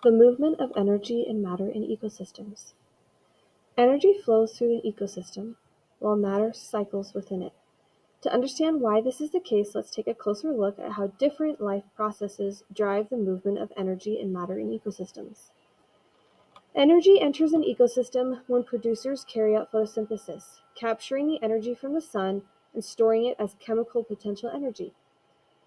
The movement of energy and matter in ecosystems. Energy flows through an ecosystem, while matter cycles within it. To understand why this is the case, let's take a closer look at how different life processes drive the movement of energy and matter in ecosystems. Energy enters an ecosystem when producers carry out photosynthesis, capturing the energy from the sun and storing it as chemical potential energy.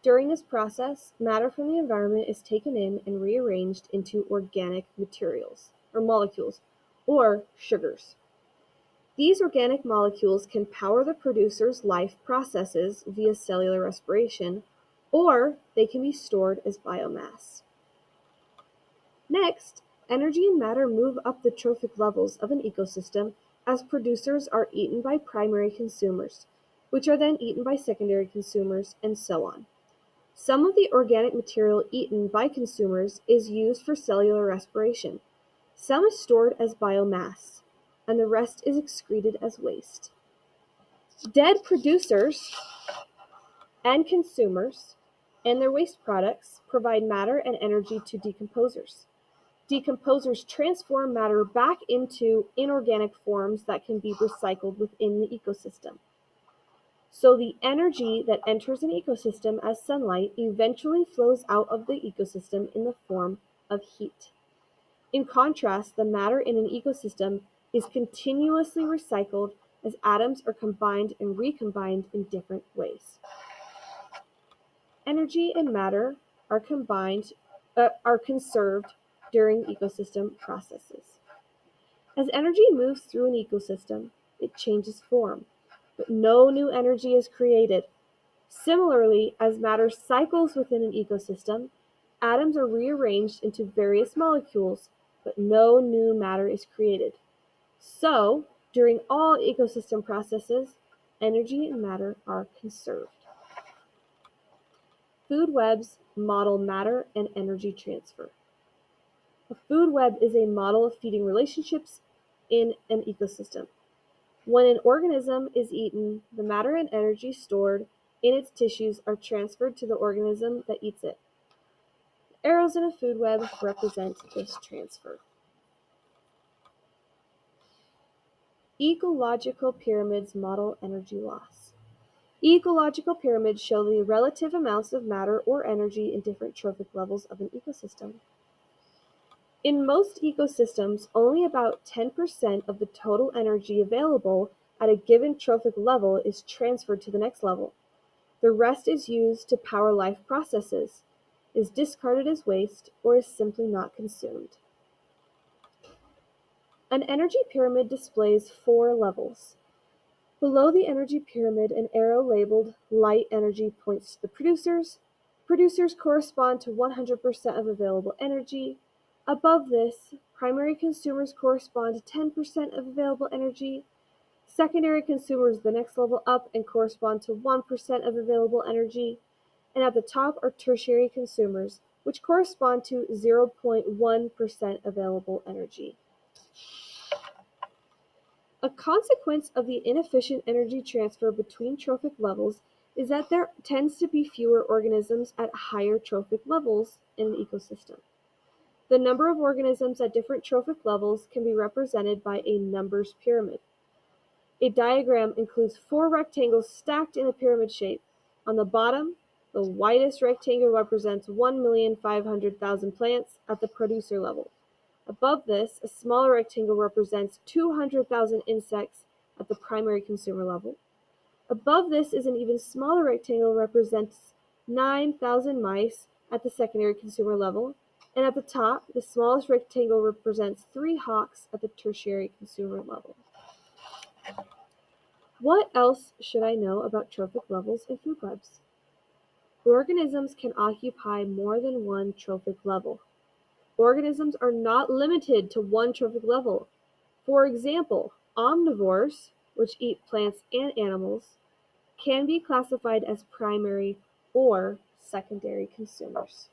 During this process, matter from the environment is taken in and rearranged into organic materials, or molecules, or sugars. These organic molecules can power the producer's life processes via cellular respiration, or they can be stored as biomass. Next, energy and matter move up the trophic levels of an ecosystem as producers are eaten by primary consumers, which are then eaten by secondary consumers, and so on. Some of the organic material eaten by consumers is used for cellular respiration. Some is stored as biomass, and the rest is excreted as waste. Dead producers and consumers and their waste products provide matter and energy to decomposers. Decomposers transform matter back into inorganic forms that can be recycled within the ecosystem. So the energy that enters an ecosystem as sunlight eventually flows out of the ecosystem in the form of heat. In contrast, the matter in an ecosystem is continuously recycled as atoms are combined and recombined in different ways. Energy and matter are conserved during ecosystem processes. As energy moves through an ecosystem, it changes form, but no new energy is created. Similarly, as matter cycles within an ecosystem, atoms are rearranged into various molecules, but no new matter is created. So, during all ecosystem processes, energy and matter are conserved. Food webs model matter and energy transfer. A food web is a model of feeding relationships in an ecosystem. When an organism is eaten, the matter and energy stored in its tissues are transferred to the organism that eats it. Arrows in a food web represent this transfer. Ecological pyramids model energy loss. Ecological pyramids show the relative amounts of matter or energy in different trophic levels of an ecosystem. In most ecosystems, only about 10% of the total energy available at a given trophic level is transferred to the next level. The rest is used to power life processes, is discarded as waste, or is simply not consumed. An energy pyramid displays 4 levels. Below the energy pyramid, an arrow labeled light energy points to the producers. Producers correspond to 100% of available energy. Above this, primary consumers correspond to 10% of available energy. Secondary consumers, the next level up, and correspond to 1% of available energy. And at the top are tertiary consumers, which correspond to 0.1% available energy. A consequence of the inefficient energy transfer between trophic levels is that there tends to be fewer organisms at higher trophic levels in an ecosystem. The number of organisms at different trophic levels can be represented by a numbers pyramid. A diagram includes 4 rectangles stacked in a pyramid shape. On the bottom, the widest rectangle represents 1,500,000 plants at the producer level. Above this, a smaller rectangle represents 200,000 insects at the primary consumer level. Above this is an even smaller rectangle represents 9,000 mice at the secondary consumer level. And at the top, the smallest rectangle represents 3 hawks at the tertiary consumer level. What else should I know about trophic levels in food webs? Organisms can occupy more than one trophic level. Organisms are not limited to one trophic level. For example, omnivores, which eat plants and animals, can be classified as primary or secondary consumers.